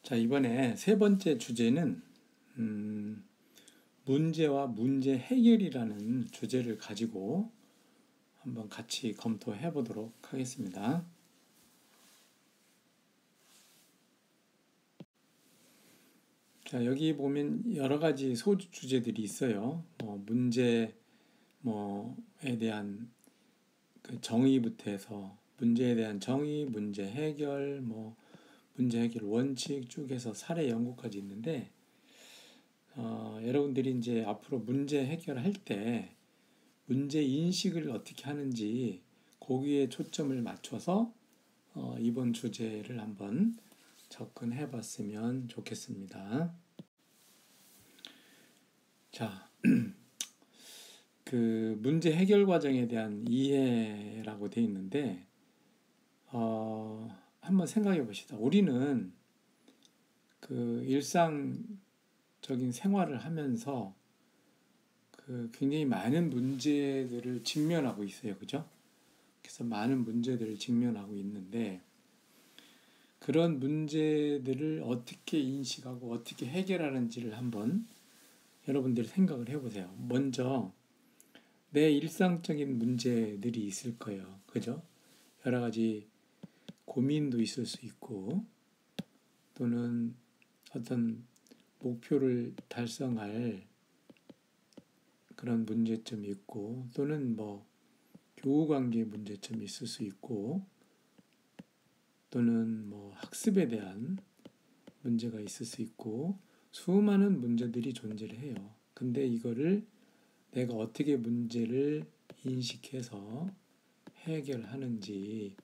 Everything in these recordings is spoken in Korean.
자, 이번에 세 번째 주제는 음, 문제와 문제 해결이라는 주제를 가지고 한번 같이 검토해 보도록 하겠습니다. 자, 여기 보면 여러 가지 소주 주제들이 있어요. 문제, 뭐에 대한 그 정의부터 해서 문제에 대한 정의, 문제 해결, 문제 해결 원칙 쭉 해서 사례 연구까지 있는데, 여러분들이 이제 앞으로 문제 해결할 때 문제 인식을 어떻게 하는지 거기에 초점을 맞춰서 이번 주제를 한번 접근해 봤으면 좋겠습니다. 자, 그 문제 해결 과정에 대한 이해라고 되어 있는데, 한번 생각해 봅시다. 우리는 그 일상적인 생활을 하면서 그 굉장히 많은 문제들을 직면하고 있어요. 그죠? 그래서 많은 문제들을 직면하고 있는데, 그런 문제들을 어떻게 인식하고 어떻게 해결하는지를 한번 여러분들이 생각을 해보세요. 먼저 내 일상적인 문제들이 있을 거예요. 그죠? 여러 가지 고민도 있을 수 있고, 또는 어떤 목표를 달성할 그런 문제점이 있고, 또는 교우관계 문제점이 있을 수 있고, 또는 학습에 대한 문제가 있을 수 있고, 수많은 문제들이 존재를 해요. 근데 이거를 내가 어떻게 문제를 인식해서 해결하는지,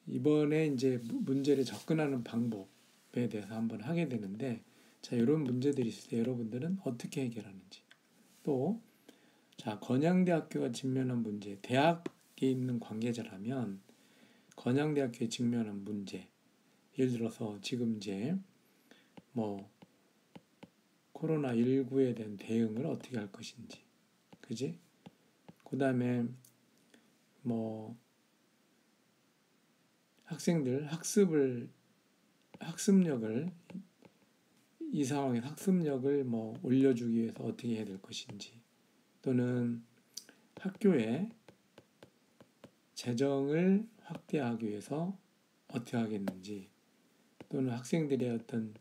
이번에 이제 문제를 접근하는 방법에 대해서 한번 하게 되는데, 자, 이런 문제들이 있을 때 여러분들은 어떻게 해결하는지, 또 자, 건양대학교가 직면한 문제, 대학에 있는 관계자라면 건양대학교에 직면한 문제, 예를 들어서 지금 이제 뭐 코로나19에 대한 대응을 어떻게 할 것인지, 그지? 그 다음에 뭐 학생들 학습력을, 이 상황에 학습력을 올려주기 위해서 어떻게 해야 될 것인지, 또는 학교에 재정을 확대하기 위해서 어떻게 하겠는지, 또는 학생들의 어떤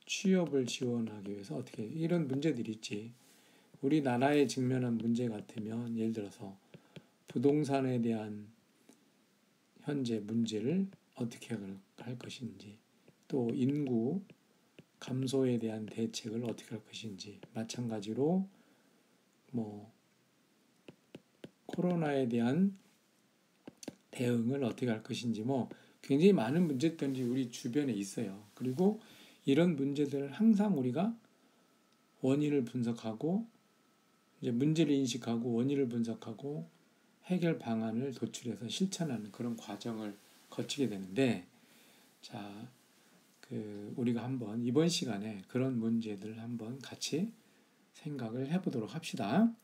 취업을 지원하기 위해서 어떻게, 이런 문제들이 있지. 우리나라에 직면한 문제 같으면 예를 들어서 부동산에 대한 현재 문제를 어떻게 할 것인지, 또 인구 감소에 대한 대책을 어떻게 할 것인지, 마찬가지로 코로나에 대한 대응을 어떻게 할 것인지, 굉장히 많은 문제들이 우리 주변에 있어요. 그리고 이런 문제들을 항상 우리가 원인을 분석하고, 이제 문제를 인식하고 원인을 분석하고 해결 방안을 도출해서 실천하는 그런 과정을 거치게 되는데, 자, 우리가 한번 이번 시간에 그런 문제들을 한번 같이 생각을 해보도록 합시다.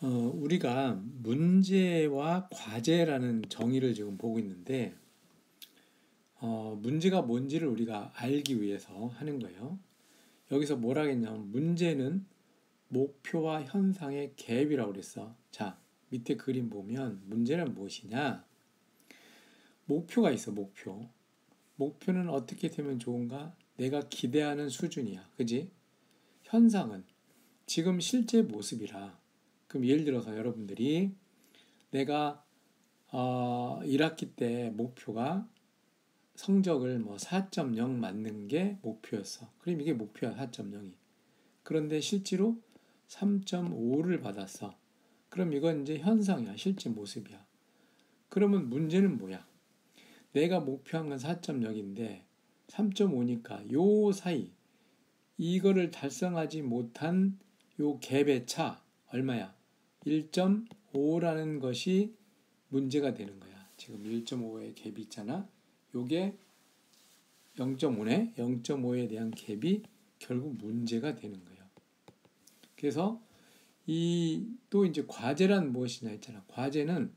우리가 문제와 과제라는 정의를 지금 보고 있는데, 문제가 뭔지를 우리가 알기 위해서 하는 거예요. 여기서 뭐라 했냐면 문제는 목표와 현상의 갭이라고 그랬어. 자, 밑에 그림 보면 문제는 무엇이냐? 목표가 있어, 목표. 목표는 어떻게 되면 좋은가? 내가 기대하는 수준이야. 그지? 현상은 지금 실제 모습이라. 그럼 예를 들어서 여러분들이 내가 1학기 때 목표가 성적을 4.0 맞는 게 목표였어. 그럼 이게 목표야, 4.0이. 그런데 실제로 3.5를 받았어. 그럼 이건 이제 현상이야, 실제 모습이야. 그러면 문제는 뭐야? 내가 목표한 건 4.0인데 3.5니까 요 사이, 이거를 달성하지 못한 요 갭의 차 얼마야? 1.5라는 것이 문제가 되는 거야. 지금 1.5의 갭이 있잖아. 요게 0.5네. 0.5에 대한 갭이 결국 문제가 되는 거예요. 그래서 또 이제 과제란 무엇이냐 했잖아. 과제는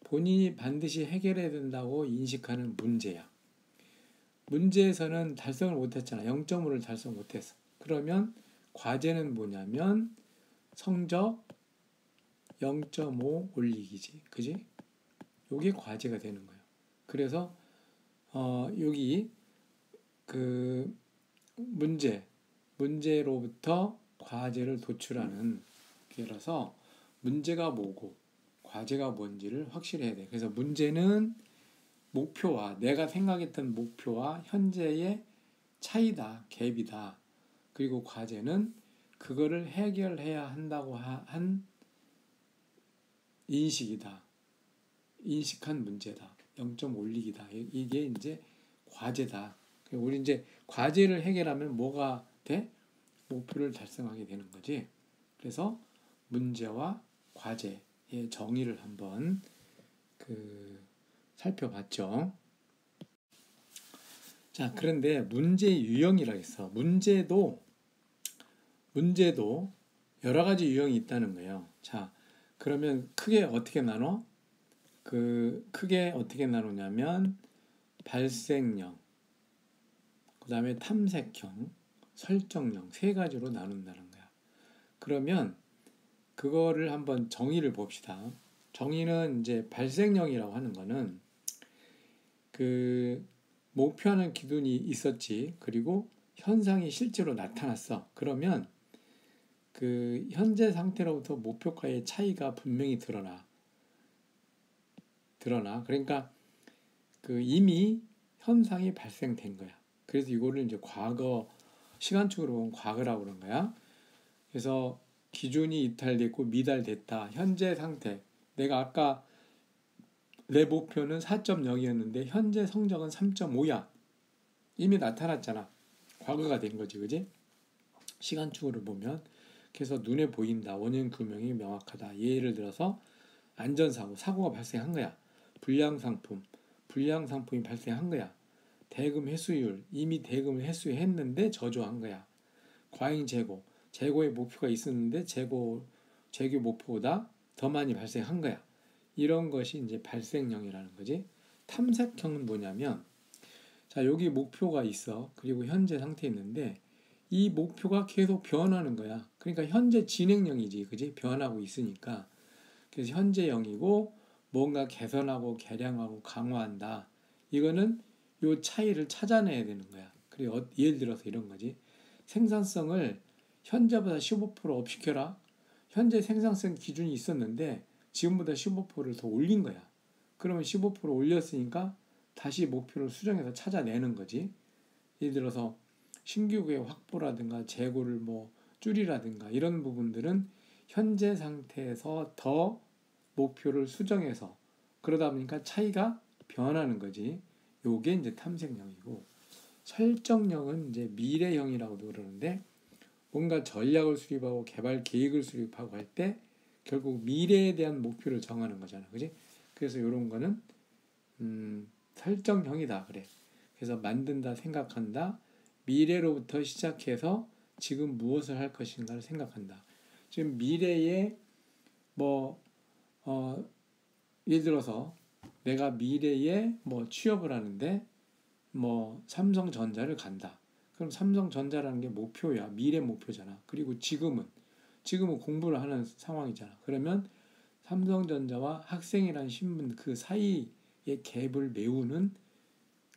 본인이 반드시 해결해야 된다고 인식하는 문제야. 문제에서는 달성을 못했잖아. 0.5를 달성 못했어. 그러면 과제는 뭐냐면 성적 0.5 올리기지. 그지? 요게 과제가 되는 거예요. 그래서 여기 그 문제로부터 과제를 도출하는 게라서 문제가 뭐고 과제가 뭔지를 확실히 해야 돼. 그래서 문제는 목표와 내가 생각했던 목표와 현재의 차이다, 갭이다. 그리고 과제는 그거를 해결해야 한다고 한 인식이다. 인식한 문제다. 0점 올리기다. 이게 이제 과제다. 우리 이제 과제를 해결하면 뭐가 돼? 목표를 달성하게 되는 거지. 그래서 문제와 과제의 정의를 한번 살펴봤죠. 자, 그런데 문제 유형이라 했어. 문제도 여러 가지 유형이 있다는 거예요. 자, 그러면 크게 어떻게 나눠? 크게 어떻게 나누냐면 발생형, 그 다음에 탐색형, 설정형 세 가지로 나눈다는 거야. 그러면 그거를 한번 정의를 봅시다. 정의는 이제 발생형이라고 하는 거는 목표하는 기준이 있었지. 그리고 현상이 실제로 나타났어. 그러면 현재 상태로부터 목표가의 차이가 분명히 드러나. 그러니까 이미 현상이 발생된 거야. 그래서 이거를 이제 과거 시간축으로 보면 과거라고 그런 거야. 그래서 기준이 이탈됐고 미달됐다. 현재 상태. 내가 아까 내 목표는 4.0이었는데 현재 성적은 3.5야. 이미 나타났잖아. 과거가 된 거지, 그지? 시간축으로 보면. 그래서 눈에 보인다. 원인 규명이 명확하다. 예를 들어서 안전사고, 사고가 발생한 거야. 불량 상품이 발생한 거야. 대금 회수율, 이미 대금을 회수했는데 저조한 거야. 과잉 재고의 목표가 있었는데 재고 목표보다 더 많이 발생한 거야. 이런 것이 이제 발생형이라는 거지. 탐색형은 뭐냐면, 자, 여기 목표가 있어. 그리고 현재 상태에 있는데 이 목표가 계속 변하는 거야. 그러니까 현재 진행형이지, 그지? 변하고 있으니까. 그래서 현재형이고 뭔가 개선하고 개량하고 강화한다. 이거는 요 차이를 찾아내야 되는 거야. 그리고 예를 들어서 이런 거지. 생산성을 현재보다 15% 업시켜라. 현재 생산성 기준이 있었는데 지금보다 15%를 더 올린 거야. 그러면 15% 올렸으니까 다시 목표를 수정해서 찾아내는 거지. 예를 들어서 신규구의 확보라든가 재고를 줄이라든가 이런 부분들은 현재 상태에서 더 목표를 수정해서 그러다 보니까 차이가 변하는 거지. 요게 이제 탐색형이고, 설정형은 이제 미래형이라고도 그러는데 뭔가 전략을 수립하고 개발 계획을 수립하고 할 때 결국 미래에 대한 목표를 정하는 거잖아, 그지? 그래서 이런 거는 설정형이다 그래. 그래서 만든다, 생각한다, 미래로부터 시작해서 지금 무엇을 할 것인가를 생각한다. 지금 미래에 예를 들어서 내가 미래에 취업을 하는데 삼성전자를 간다. 그럼 삼성전자라는 게 목표야. 미래 목표잖아. 그리고 지금은 공부를 하는 상황이잖아. 그러면 삼성전자와 학생이라는 신분 그 사이의 갭을 메우는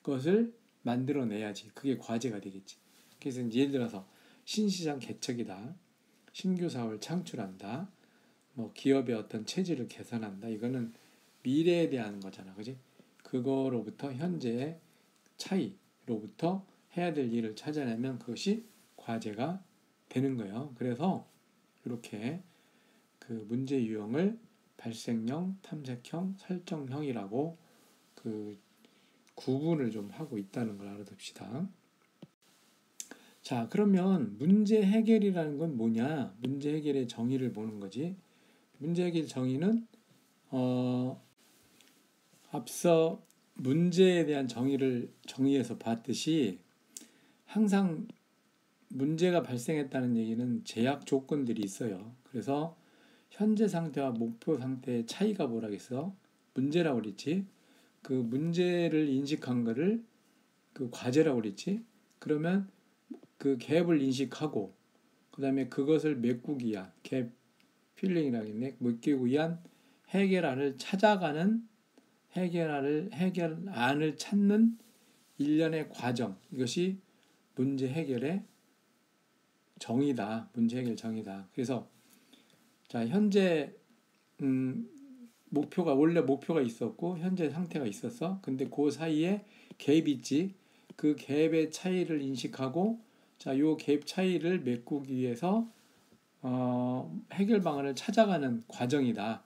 것을 만들어내야지. 그게 과제가 되겠지. 그래서 예를 들어서 신시장 개척이다. 신규 사업을 창출한다. 기업의 어떤 체질을 개선한다. 이거는 미래에 대한 거잖아. 그지? 그거로부터 현재의 차이로부터 해야 될 일을 찾아내면 그것이 과제가 되는 거예요. 그래서 이렇게 문제 유형을 발생형, 탐색형, 설정형이라고 구분을 좀 하고 있다는 걸 알아둡시다. 자, 그러면 문제 해결이라는 건 뭐냐? 문제 해결의 정의를 보는 거지. 문제 해결 정의는 앞서 문제에 대한 정의에서 봤듯이 항상 문제가 발생했다는 얘기는 제약 조건들이 있어요. 그래서 현재 상태와 목표 상태의 차이가 뭐라겠어? 문제라고 그랬지. 그 문제를 인식한 거를 그 과제라고 그랬지. 그러면 그 갭을 인식하고 그다음에 그것을 메꾸기 위한 갭 필링이라고 했네. 메꾸기 위한 해결안을 찾아가는 해결안을 찾는 일련의 과정. 이것이 문제 해결의 정의다. 문제 해결 정의다. 그래서 자, 현재 원래 목표가 있었고 현재 상태가 있었어. 근데 그 사이에 갭이 있지. 그 갭의 차이를 인식하고 자, 요 갭 차이를 메꾸기 위해서 해결 방안을 찾아가는 과정이다.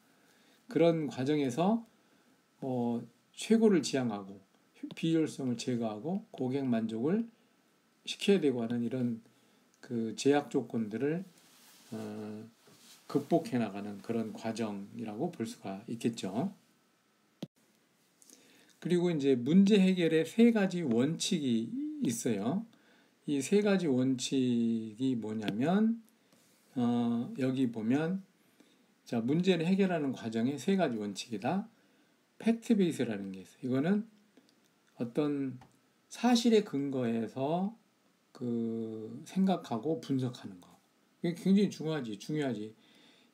그런 과정에서 최고를 지향하고 비효율성을 제거하고 고객 만족을 시켜야 되고 하는 이런 그 제약 조건들을 극복해 나가는 그런 과정이라고 볼 수가 있겠죠. 그리고 이제 문제 해결의 세 가지 원칙이 있어요. 이 세 가지 원칙이 뭐냐면 여기 보면 자, 문제를 해결하는 과정의 세 가지 원칙이다. 팩트 베이스라는 게 있어요. 이거는 어떤 사실에 근거해서 그 생각하고 분석하는 거. 이게 굉장히 중요하지.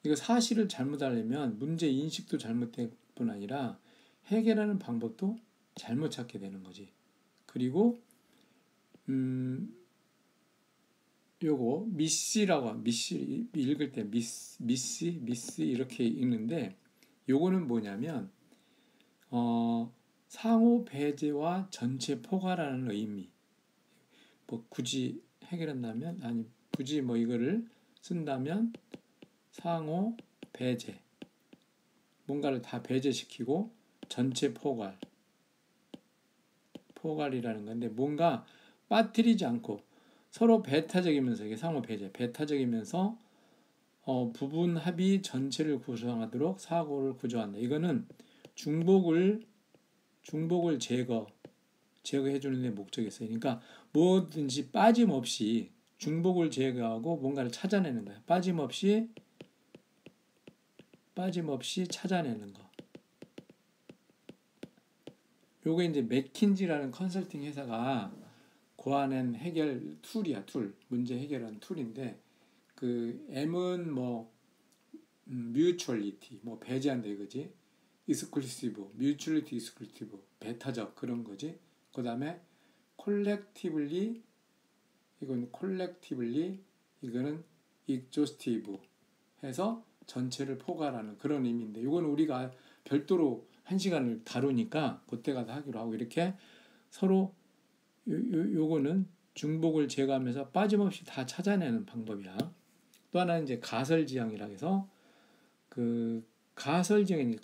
이거 사실을 잘못 알려면 문제 인식도 잘못될 뿐 아니라 해결하는 방법도 잘못 찾게 되는 거지. 그리고 요거 미시 읽을 때 미스 이렇게 읽는데 요거는 뭐냐면 상호 배제와 전체 포괄하는 의미. 뭐 굳이 해결한다면 아니 굳이 뭐 이거를 쓴다면 상호 배제 뭔가를 다 배제시키고 전체 포괄이라는 건데 뭔가 빠뜨리지 않고 서로 배타적이면서 이게 상호 배제 배타적이면서 부분 합이 전체를 구성하도록 사고를 구조한다. 이거는 중복을 제거해 주는 데 목적이 있어요. 그러니까 뭐든지 빠짐없이 중복을 제거하고 뭔가를 찾아내는 거야. 빠짐없이 찾아내는 거. 요게 이제 맥킨지라는 컨설팅 회사가 고안한 해결 툴이야. 문제 해결하는 툴인데 그 M은 뭐 뮤추얼리티 뭐 배제한다 이거지. 뮤추얼리티 익스클루시브 배타적 그런 거지. 그다음에 콜렉티블리 이거는 익조스티브 해서 전체를 포괄하는 그런 의미인데 이거는 우리가 별도로 한 시간을 다루니까 그때 가서 하기로 하고 이렇게 서로 요거는 중복을 제거하면서 빠짐없이 다 찾아내는 방법이야. 또 하나는 이제 가설지향이라 해서 그 가설지향이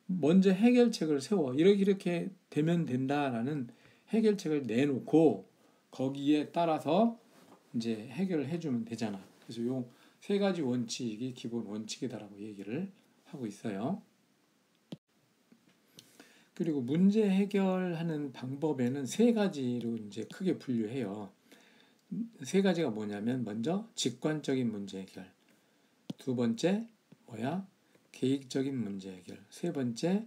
먼저 해결책을 세워 이렇게 되면 된다라는 해결책을 내놓고 거기에 따라서 이제 해결을 해주면 되잖아. 그래서 요 세 가지 원칙이 기본 원칙이다라고 얘기를 하고 있어요. 그리고 문제 해결하는 방법에는 세 가지로 이제 크게 분류해요. 세 가지가 뭐냐면 먼저 직관적인 문제 해결, 두 번째 계획적인 문제 해결, 세 번째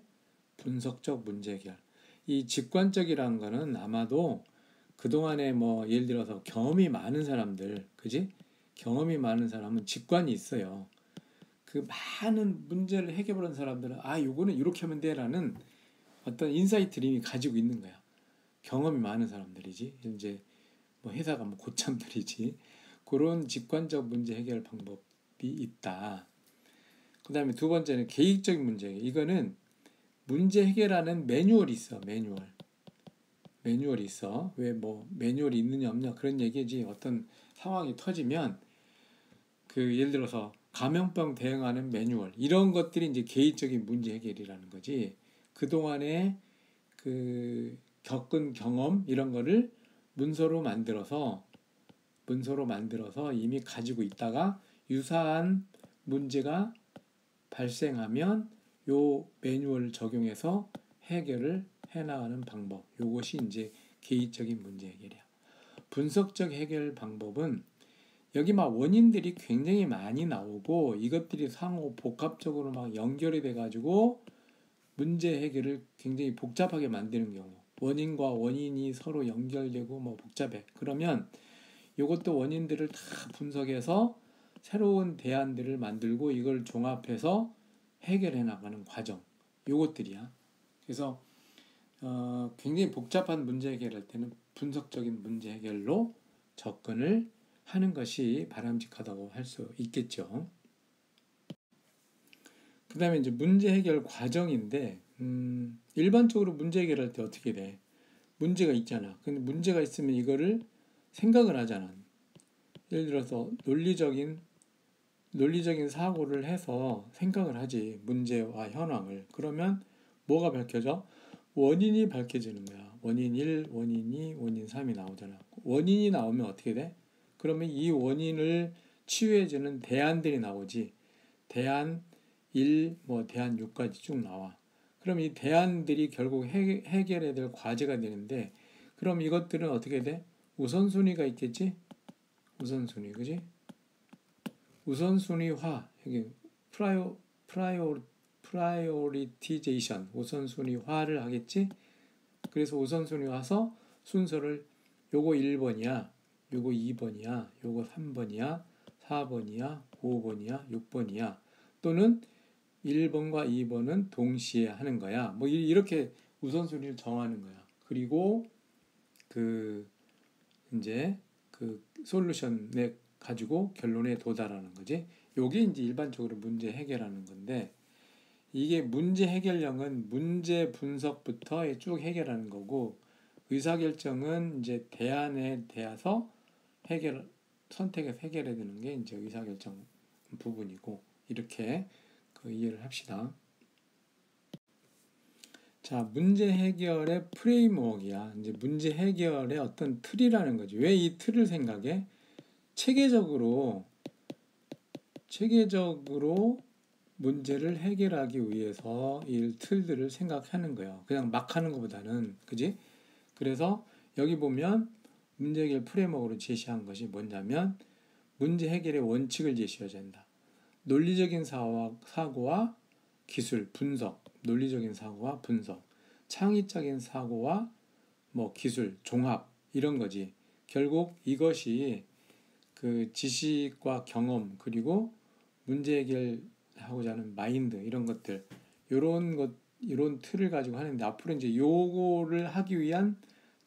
분석적 문제 해결. 이 직관적이라는 거는 아마도 그동안에 뭐 예를 들어서 경험이 많은 사람들, 그지? 경험이 많은 사람은 직관이 있어요. 그 많은 문제를 해결한 사람들은 요거는 이렇게 하면 돼라는 어떤 인사이트를 이미 가지고 있는 거야. 경험이 많은 사람들이지. 이제 뭐 회사가 뭐 고참들이지. 그런 직관적 문제 해결 방법이 있다. 그 다음에 두 번째는 계획적인 문제 해결. 이거는 문제 해결하는 매뉴얼이 있어. 매뉴얼이 있어. 왜 뭐 매뉴얼이 있느냐 없냐 그런 얘기지. 어떤 상황이 터지면 그 예를 들어서 감염병 대응하는 매뉴얼 이런 것들이 이제 계획적인 문제 해결이라는 거지. 그동안에 그 겪은 경험 이런 거를 문서로 만들어서 이미 가지고 있다가 유사한 문제가 발생하면 요 매뉴얼을 적용해서 해결을 해나가는 방법. 요것이 이제 계획적인 문제 해결이야. 분석적 해결 방법은 여기 막 원인들이 굉장히 많이 나오고 이것들이 상호 복합적으로 막 연결이 돼가지고 문제 해결을 굉장히 복잡하게 만드는 경우, 원인과 원인이 서로 연결되고 뭐 복잡해. 그러면 이것도 원인들을 다 분석해서 새로운 대안들을 만들고 이걸 종합해서 해결해 나가는 과정. 요것들이야. 그래서 굉장히 복잡한 문제 해결할 때는 분석적인 문제 해결로 접근을 하는 것이 바람직하다고 할 수 있겠죠. 그 다음에 이제 문제 해결 과정인데, 일반적으로 문제 해결할 때 어떻게 돼? 문제가 있잖아. 근데 문제가 있으면 이거를 생각을 하잖아. 예를 들어서 논리적인 사고를 해서 생각을 하지. 문제와 현황을. 그러면 뭐가 밝혀져? 원인이 밝혀지는 거야. 원인 1, 원인 2, 원인 3이 나오잖아. 원인이 나오면 어떻게 돼? 그러면 이 원인을 치유해주는 대안들이 나오지. 대안 1, 뭐 대안 6까지 쭉 나와. 그럼 이 대안들이 결국 해결해야 될 과제가 되는데, 그럼 이것들은 어떻게 돼? 우선순위가 있겠지? 우선순위, 그지? 우선순위화, 여기 프라이오리티제이션, 우선순위화를 하겠지? 그래서 우선순위화서 순서를 요거 1번이야, 요거 2번이야, 요거 3번이야, 4번이야, 5번이야, 6번이야. 또는 1번과 2번은 동시에 하는 거야. 뭐 이렇게 우선순위를 정하는 거야. 그리고 이제 솔루션에 가지고 결론에 도달하는 거지. 요게 이제 일반적으로 문제 해결하는 건데, 이게 문제 해결력은 문제 분석부터 쭉 해결하는 거고, 의사결정은 이제 대안에 대해서 선택해서 해결해야 되는 게 이제 의사결정 부분이고, 이렇게 이해를 합시다. 자, 문제 해결의 프레임워크야. 이제 문제 해결의 어떤 틀이라는 거지. 왜 이 틀을 생각해? 체계적으로 문제를 해결하기 위해서 이 틀들을 생각하는 거예요. 그냥 막 하는 것보다는, 그지? 그래서 여기 보면 문제 해결 프레임워크로 제시한 것이 뭐냐면, 문제 해결의 원칙을 제시해야 된다. 논리적인 사고와 기술, 분석, 논리적인 사고와 분석, 창의적인 사고와 뭐 기술, 종합, 이런 거지. 결국 이것이 지식과 경험, 그리고 문제 해결하고자 하는 마인드, 이런 것들, 이런 틀을 가지고 하는데, 앞으로 이제 요거를 하기 위한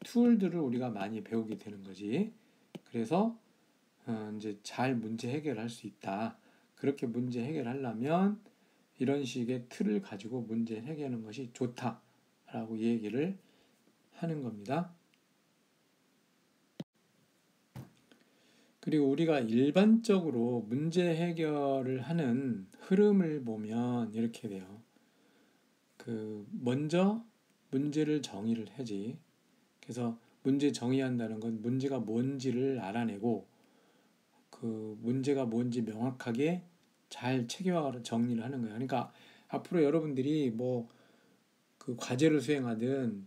툴들을 우리가 많이 배우게 되는 거지. 그래서 이제 잘 문제 해결할 수 있다. 그렇게 문제 해결하려면 이런 식의 틀을 가지고 문제 해결하는 것이 좋다라고 얘기를 하는 겁니다. 그리고 우리가 일반적으로 문제 해결을 하는 흐름을 보면 이렇게 돼요. 먼저 문제를 정의를 하지. 그래서 문제 정의한다는 건 문제가 뭔지를 알아내고, 문제가 뭔지 명확하게 잘 체계화를 정리를 하는 거예요. 그러니까 앞으로 여러분들이 과제를 수행하든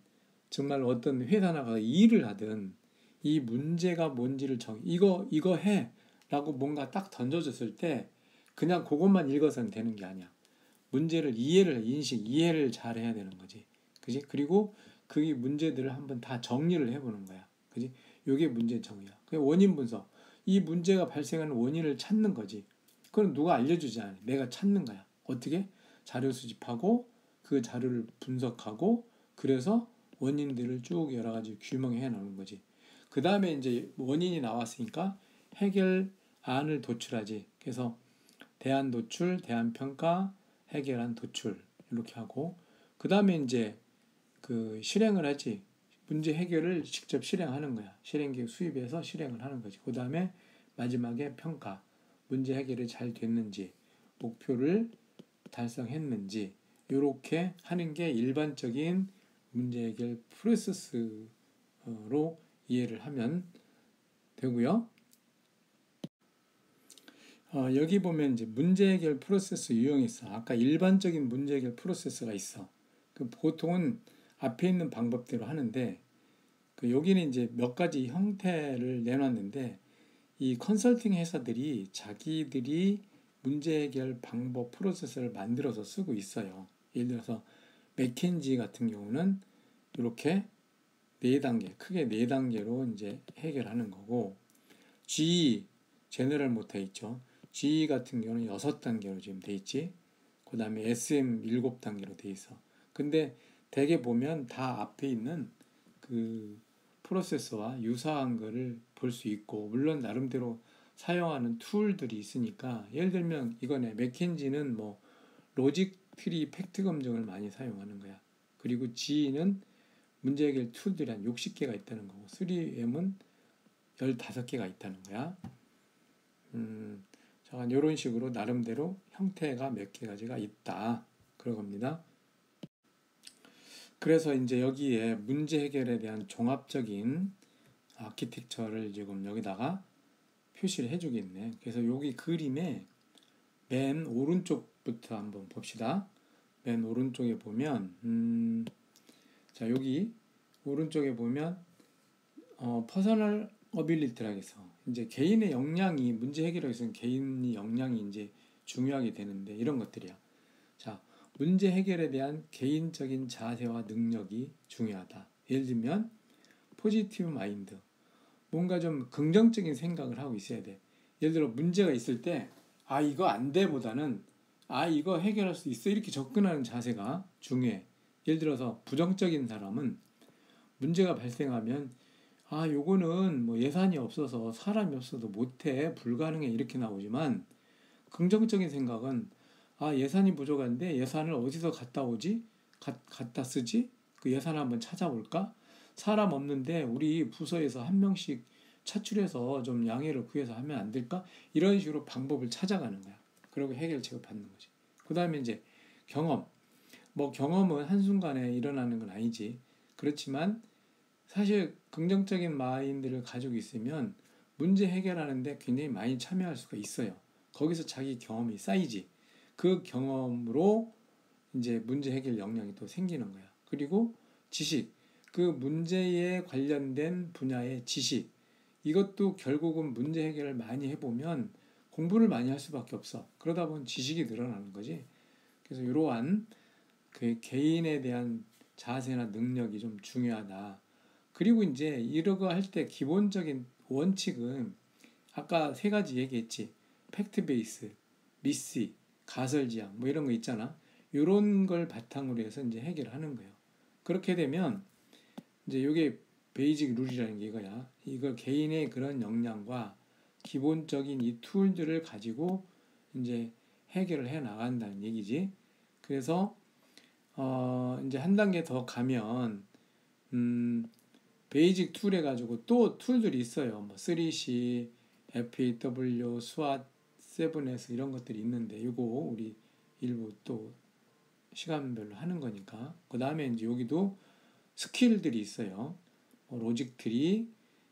정말 어떤 회사 나가서 일을 하든 이 문제가 뭔지를 이거 해 라고 뭔가 딱 던져줬을 때 그냥 그것만 읽어서는 되는 게 아니야. 문제를 이해를 잘 해야 되는 거지. 그지? 그리고 그 문제들을 한번 다 정리를 해보는 거야. 그지? 요게 문제 정의야. 원인 분석. 이 문제가 발생하는 원인을 찾는 거지. 그건 누가 알려주지 않아. 내가 찾는 거야. 어떻게? 자료 수집하고 그 자료를 분석하고, 그래서 원인들을 쭉 여러 가지 규명해 나오는 거지. 그 다음에 이제 원인이 나왔으니까 해결안을 도출하지. 그래서 대안 도출, 대안 평가, 해결안 도출, 이렇게 하고, 그 다음에 이제 실행을 하지. 문제 해결을 직접 실행하는 거야. 실행기획 수립해서 실행을 하는 거지. 그 다음에 마지막에 평가, 문제 해결이 잘 됐는지, 목표를 달성했는지, 이렇게 하는 게 일반적인 문제 해결 프로세스로 이해를 하면 되고요. 여기 보면 이제 문제 해결 프로세스 유형이 있어. 아까 일반적인 문제 해결 프로세스가 있어. 보통은 앞에 있는 방법대로 하는데, 여기는 이제 몇 가지 형태를 내놨는데, 이 컨설팅 회사들이 자기들이 문제 해결 방법 프로세스를 만들어서 쓰고 있어요. 예를 들어서 맥켄지 같은 경우는 이렇게 네 단계, 크게 네 단계로 이제 해결하는 거고, GE, 제너럴 모터 있죠. GE 같은 경우는 6단계로 지금 돼 있지. 그 다음에 SM 7단계로 돼 있어. 근데 대개 보면 다 앞에 있는 그 프로세서와 유사한 거를 볼 수 있고, 물론 나름대로 사용하는 툴들이 있으니까, 예를 들면 이거네, 맥켄지는 뭐 로직 트리 팩트 검증을 많이 사용하는 거야. 그리고 G는 문제 해결 툴들이 한 60개가 있다는 거고, 3M은 15개가 있다는 거야. 자, 이런 식으로 나름대로 형태가 몇 개 가지가 있다. 그런 겁니다. 그래서 이제 여기에 문제 해결에 대한 종합적인 아키텍처를 지금 여기다가 표시를 해주겠네. 그래서 여기 그림에 맨 오른쪽부터 한번 봅시다. 맨 오른쪽에 보면, 자, 여기 오른쪽에 보면, 퍼서널 어빌리티라고 해서, 이제 개인의 역량이, 문제 해결에 있어서 개인의 역량이 이제 중요하게 되는데, 이런 것들이야. 자, 문제 해결에 대한 개인적인 자세와 능력이 중요하다. 예를 들면, 포지티브 마인드. 뭔가 좀 긍정적인 생각을 하고 있어야 돼. 예를 들어, 문제가 있을 때, 이거 안 돼 보다는, 이거 해결할 수 있어. 이렇게 접근하는 자세가 중요해. 예를 들어서, 부정적인 사람은 문제가 발생하면, 요거는 뭐 예산이 없어서 사람이 없어도 못해. 불가능해. 이렇게 나오지만, 긍정적인 생각은, 예산이 부족한데 예산을 어디서 갖다 오지? 갖다 쓰지? 그 예산을 한번 찾아볼까? 사람 없는데 우리 부서에서 한 명씩 차출해서 좀 양해를 구해서 하면 안 될까? 이런 식으로 방법을 찾아가는 거야. 그리고 해결책을 받는 거지. 그 다음에 이제 경험. 뭐 경험은 한순간에 일어나는 건 아니지. 그렇지만 사실 긍정적인 마인드를 가지고 있으면 문제 해결하는데 굉장히 많이 참여할 수가 있어요. 거기서 자기 경험이 쌓이지. 그 경험으로 이제 문제 해결 역량이 또 생기는 거야. 그리고 지식. 그 문제에 관련된 분야의 지식. 이것도 결국은 문제 해결을 많이 해보면 공부를 많이 할 수밖에 없어. 그러다 보면 지식이 늘어나는 거지. 그래서 이러한 그 개인에 대한 자세나 능력이 좀 중요하다. 그리고 이제 이러고 할 때 기본적인 원칙은 아까 세 가지 얘기했지. 팩트 베이스, 미시, 가설지향 뭐 이런 거 있잖아. 이런 걸 바탕으로 해서 이제 해결하는 거예요. 그렇게 되면 이제 이게 베이직 룰이라는 게 이거야. 이걸 개인의 그런 역량과 기본적인 이 툴들을 가지고 이제 해결을 해 나간다는 얘기지. 그래서 이제 한 단계 더 가면 베이직 툴 해가지고 또 툴들이 있어요. 뭐 3C, FAW, SWOT, 7S 이런 것들이 있는데 이거 우리 일부 또 시간별로 하는 거니까. 그 다음에 이제 여기도 스킬들이 있어요. 로직 트리.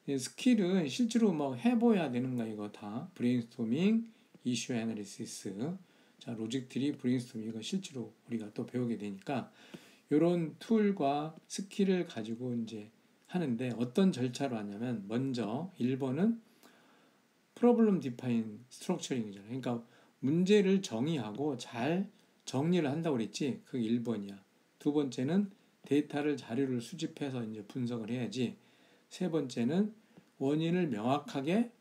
스킬은 실제로 뭐 해봐야 되는 거 이거 다. 브레인스토밍, 이슈 애널리시스. 자, 로직 트리, 브레인스토밍 이거 실제로 우리가 또 배우게 되니까 이런 툴과 스킬을 가지고 이제 하는데 어떤 절차로 하냐면 먼저 1번은 프로블럼 디파인 스트럭처링이잖아요. 그러니까 문제를 정의하고 잘 정리를 한다고 그랬지. 그게 1번이야. 두 번째는 데이터를 자료를 수집해서 이제 분석을 해야지. 세 번째는 원인을 명확하게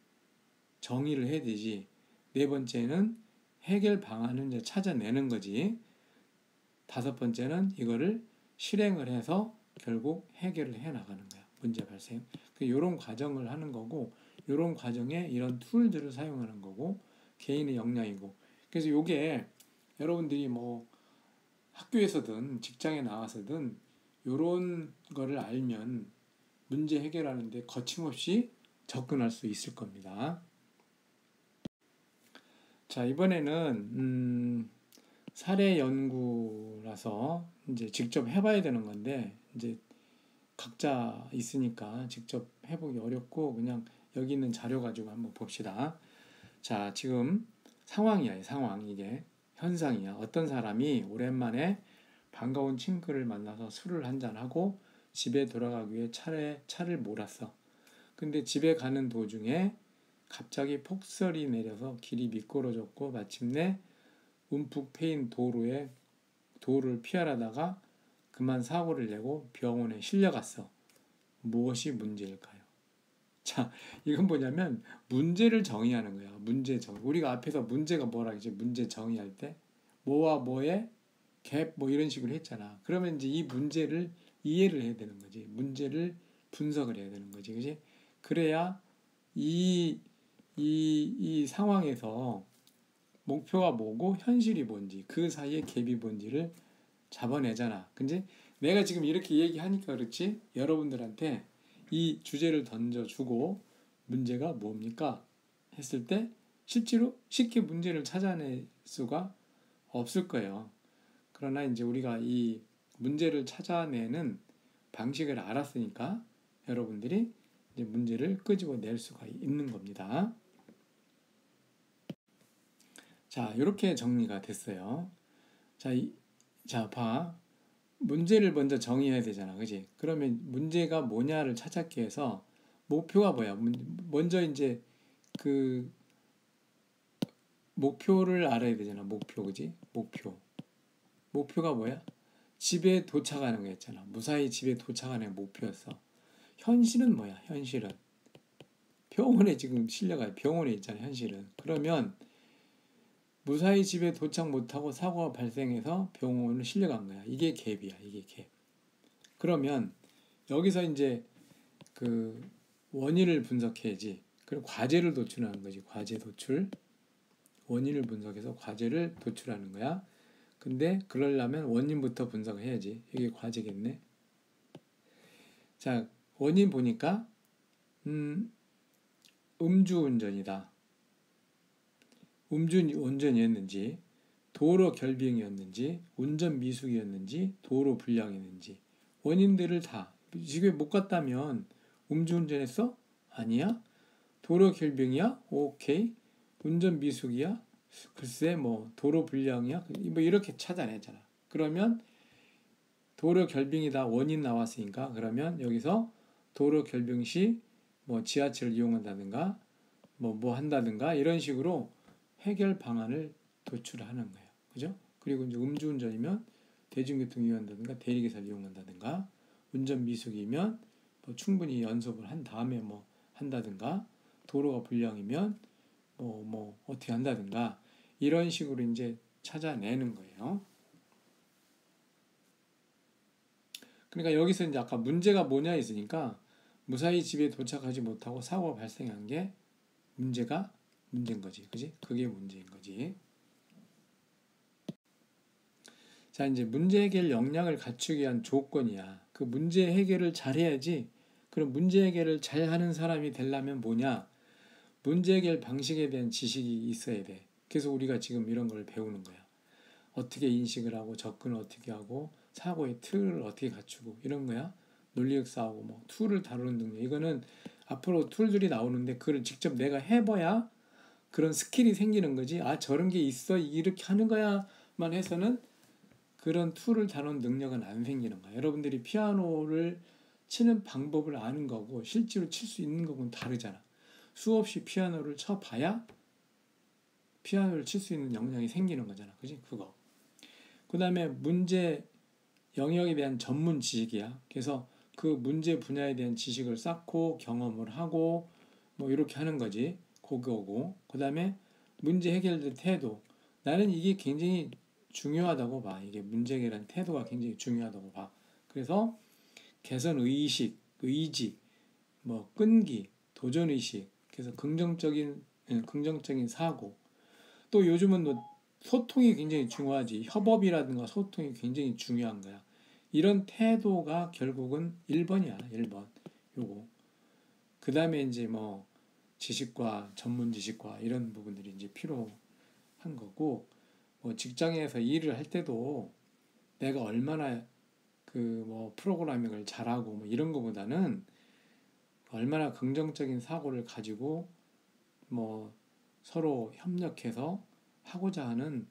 정의를 해야 되지. 네 번째는 해결 방안을 이제 찾아내는 거지. 다섯 번째는 이거를 실행을 해서 결국 해결을 해 나가는 거야. 문제 발생. 이런 과정을 하는 거고, 이런 과정에 이런 툴들을 사용하는 거고, 개인의 역량이고. 그래서 이게 여러분들이 뭐 학교에서든 직장에 나와서든 이런 거를 알면 문제 해결하는데 거침없이 접근할 수 있을 겁니다. 자, 이번에는 사례 연구라서 이제 직접 해봐야 되는 건데 이제 각자 있으니까 직접 해보기 어렵고 그냥 여기 있는 자료 가지고 한번 봅시다. 자, 지금 상황이야, 상황. 이게 현상이야. 어떤 사람이 오랜만에 반가운 친구를 만나서 술을 한잔하고 집에 돌아가기 위해 차를 몰았어. 근데 집에 가는 도중에 갑자기 폭설이 내려서 길이 미끄러졌고 마침내 움푹 패인 도로를 피하려다가 그만 사고를 내고 병원에 실려갔어. 무엇이 문제일까요? 자, 이건 뭐냐면 문제를 정의하는 거야. 문제 정의. 우리가 앞에서 문제가 뭐라 이제 문제 정의할 때 뭐와 뭐의 갭 뭐 이런 식으로 했잖아. 그러면 이제 이 문제를 이해를 해야 되는 거지. 문제를 분석을 해야 되는 거지. 그지? 그래야 이 상황에서 목표가 뭐고 현실이 뭔지 그 사이에 갭이 뭔지를 잡아내잖아. 근데 내가 지금 이렇게 얘기하니까 그렇지 여러분들한테 이 주제를 던져주고 문제가 뭡니까? 했을 때 실제로 쉽게 문제를 찾아낼 수가 없을 거예요. 그러나 이제 우리가 이 문제를 찾아내는 방식을 알았으니까 여러분들이 이제 문제를 끄집어낼 수가 있는 겁니다. 자, 이렇게 정리가 됐어요. 자, 자, 봐. 문제를 먼저 정의해야 되잖아. 그지? 그러면 문제가 뭐냐를 찾았기 위해서 목표가 뭐야? 먼저 이제 그 목표를 알아야 되잖아. 목표, 그지? 목표가 뭐야? 집에 도착하는 거였잖아. 무사히 집에 도착하는 게 목표였어. 현실은 뭐야? 현실은 병원에 지금 실려가요. 병원에 있잖아. 현실은. 그러면 무사히 집에 도착 못하고 사고가 발생해서 병원을 실려간 거야. 이게 갭이야. 이게 갭. 그러면 여기서 이제 그 원인을 분석해야지. 그리고 과제를 도출하는 거지. 과제 도출. 원인을 분석해서 과제를 도출하는 거야. 근데 그러려면 원인부터 분석을 해야지. 이게 과제겠네. 자, 원인 보니까 음주운전이다. 음주운전이었는지 도로 결빙이었는지 운전 미숙이었는지 도로 불량이었는지 원인들을 다 집에 못 갔다면 음주운전했어? 아니야. 도로 결빙이야? 오케이. 운전 미숙이야? 글쎄 뭐 도로 불량이야? 뭐 이렇게 찾아내잖아. 그러면 도로 결빙이다 원인 나왔으니까 그러면 여기서 도로 결빙 시 뭐 지하철을 이용한다든가 뭐 한다든가 이런 식으로 해결 방안을 도출하는 거예요. 그죠? 그리고 이제 음주운전이면 대중교통 이용한다든가 대리기사를 이용한다든가 운전 미숙이면 뭐 충분히 연습을 한 다음에 뭐 한다든가 도로가 불량이면 뭐 어떻게 한다든가 이런 식으로 이제 찾아내는 거예요. 그러니까 여기서 이제 아까 문제가 뭐냐 있으니까 무사히 집에 도착하지 못하고 사고가 발생한 게 문제인 거지. 그지? 그게 문제인 거지. 자, 이제 문제 해결 역량을 갖추기 위한 조건이야. 그 문제 해결을 잘 해야지. 그럼 문제 해결을 잘 하는 사람이 되려면 뭐냐? 문제 해결 방식에 대한 지식이 있어야 돼. 그래서 우리가 지금 이런 걸 배우는 거야. 어떻게 인식을 하고 접근을 어떻게 하고 사고의 틀을 어떻게 갖추고 이런 거야. 논리력 쌓고 뭐 툴을 다루는 능력. 이거는 앞으로 툴들이 나오는데 그걸 직접 내가 해봐야 그런 스킬이 생기는 거지. 아, 저런 게 있어. 이렇게 하는 거야만 해서는 그런 툴을 다루는 능력은 안 생기는 거야. 여러분들이 피아노를 치는 방법을 아는 거고 실제로 칠 수 있는 거고는 다르잖아. 수없이 피아노를 쳐봐야 피아노를 칠 수 있는 역량이 생기는 거잖아. 그지? 그거. 그 다음에 문제 영역에 대한 전문 지식이야. 그래서 그 문제 분야에 대한 지식을 쌓고 경험을 하고 뭐 이렇게 하는 거지. 그거고. 그 다음에 문제 해결의 태도. 나는 이게 굉장히 중요하다고 봐. 이게 문제 해결한 태도가 굉장히 중요하다고 봐. 그래서 개선 의식, 의지, 뭐 끈기, 도전 의식. 그래서 긍정적인 사고. 또 요즘은 뭐 소통이 굉장히 중요하지. 협업이라든가 소통이 굉장히 중요한 거야. 이런 태도가 결국은 1번이야. 1번. 요거. 그 다음에 이제 뭐 지식과 전문 지식과 이런 부분들이 이제 필요한 거고, 뭐 직장에서 일을 할 때도 내가 얼마나 그 뭐 프로그래밍을 잘하고 뭐 이런 거보다는 얼마나 긍정적인 사고를 가지고 뭐 서로 협력해서 하고자 하는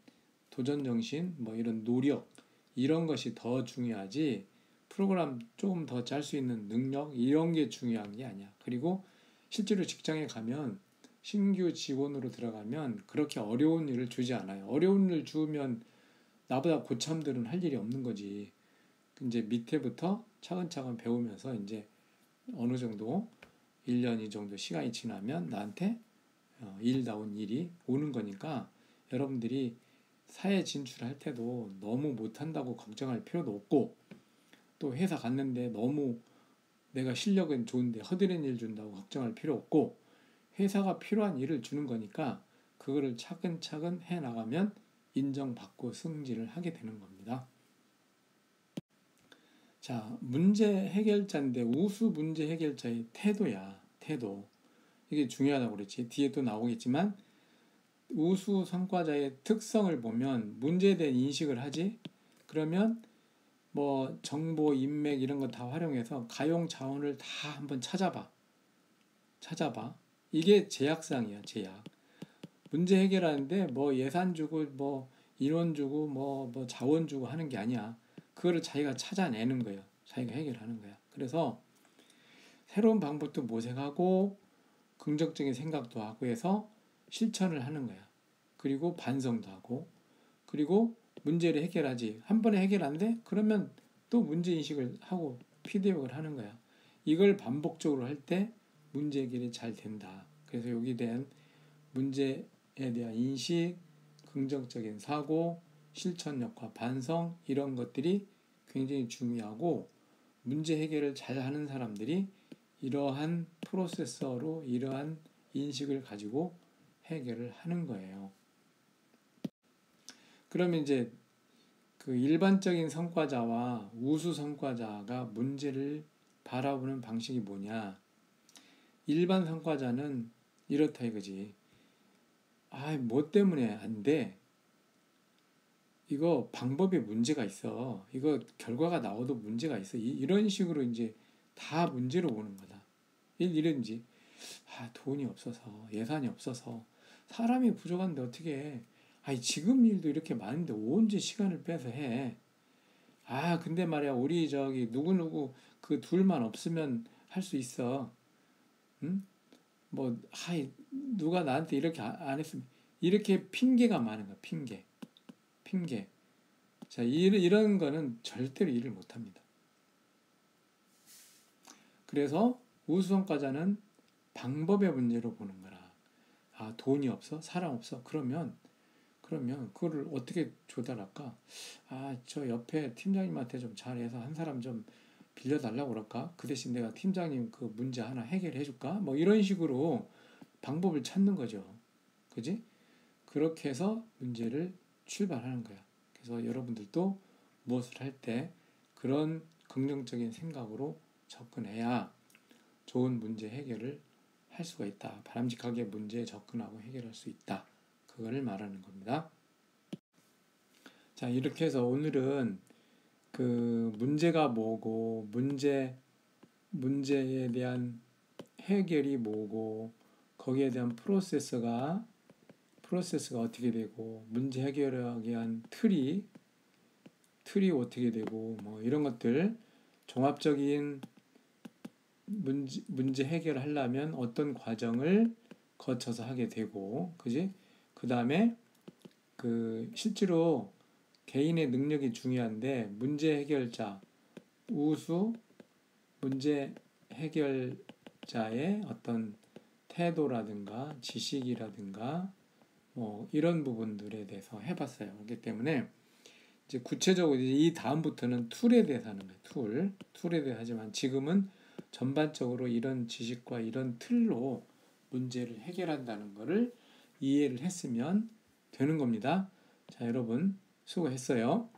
도전 정신, 뭐 이런 노력, 이런 것이 더 중요하지, 프로그램 조금 더 짤 수 있는 능력, 이런 게 중요한 게 아니야. 그리고 실제로 직장에 가면 신규 직원으로 들어가면 그렇게 어려운 일을 주지 않아요. 어려운 일을 주면 나보다 고참들은 할 일이 없는 거지. 이제 밑에부터 차근차근 배우면서 이제 어느 정도 1년 이 정도 시간이 지나면 나한테 일다운 일이 오는 거니까 여러분들이 사회 진출할 때도 너무 못한다고 걱정할 필요도 없고, 또 회사 갔는데 너무 내가 실력은 좋은데 허드렛 일 준다고 걱정할 필요 없고, 회사가 필요한 일을 주는 거니까 그거를 차근차근 해 나가면 인정받고 승진을 하게 되는 겁니다. 자, 문제 해결자인데 우수 문제 해결자의 태도야. 태도. 이게 중요하다고 그랬지. 뒤에 또 나오겠지만 우수 성과자의 특성을 보면 문제에 대한 인식을 하지. 그러면 뭐 정보, 인맥 이런 거 다 활용해서 가용 자원을 다 한번 찾아봐. 이게 제약상이야, 제약. 문제 해결하는데 뭐 예산 주고 뭐 인원 주고 뭐 자원 주고 하는 게 아니야. 그거를 자기가 찾아내는 거야. 자기가 해결하는 거야. 그래서 새로운 방법도 모색하고 긍정적인 생각도 하고 해서 실천을 하는 거야. 그리고 반성도 하고, 그리고 문제를 해결하지. 한 번에 해결 안 돼? 그러면 또 문제 인식을 하고 피드백을 하는 거야. 이걸 반복적으로 할 때 문제 해결이 잘 된다. 그래서 여기에 대한 문제에 대한 인식, 긍정적인 사고, 실천력과 반성 이런 것들이 굉장히 중요하고, 문제 해결을 잘 하는 사람들이 이러한 프로세서로 이러한 인식을 가지고 해결을 하는 거예요. 그러면 이제 그 일반적인 성과자와 우수 성과자가 문제를 바라보는 방식이 뭐냐? 일반 성과자는 이렇다 이거지. 뭐 때문에 안 돼? 이거 방법에 문제가 있어. 이거 결과가 나와도 문제가 있어. 이런 식으로 이제 다 문제로 보는 거다. 이런지 돈이 없어서, 예산이 없어서, 사람이 부족한데 어떻게 해? 지금 일도 이렇게 많은데 언제 시간을 빼서 해? 근데 말이야, 우리 저기 누구누구 그 둘만 없으면 할 수 있어. 응? 뭐 누가 나한테 이렇게 안 했으면, 이렇게 핑계가 많은 거야. 핑계. 자, 이런 거는 절대로 일을 못 합니다. 그래서 우수성과자는 방법의 문제로 보는 거라. 돈이 없어? 사람 없어? 그러면 그거를 어떻게 조달할까? 저 옆에 팀장님한테 좀 잘해서 한 사람 좀 빌려달라고 그럴까? 그 대신 내가 팀장님 그 문제 하나 해결해 줄까? 뭐 이런 식으로 방법을 찾는 거죠. 그지? 그렇게 해서 문제를 출발하는 거야. 그래서 여러분들도 무엇을 할 때 그런 긍정적인 생각으로 접근해야 좋은 문제 해결을 할 수가 있다. 바람직하게 문제에 접근하고 해결할 수 있다. 그거를 말하는 겁니다. 자, 이렇게 해서 오늘은 그 문제가 뭐고, 문제에 대한 해결이 뭐고, 거기에 대한 프로세스가 어떻게 되고, 문제 해결하기 위한 틀이 어떻게 되고, 뭐 이런 것들, 종합적인 문제 해결을 하려면 어떤 과정을 거쳐서 하게 되고, 그지? 그 다음에 그 실제로 개인의 능력이 중요한데, 문제 해결자, 우수 문제 해결자의 어떤 태도라든가 지식이라든가 뭐 이런 부분들에 대해서 해봤어요. 그렇기 때문에 이제 구체적으로 이 다음부터는 툴에 대해서 하는 거예요. 툴에 대해서 하지만 지금은 전반적으로 이런 지식과 이런 틀로 문제를 해결한다는 것을 이해를 했으면 되는 겁니다. 자, 여러분 수고했어요.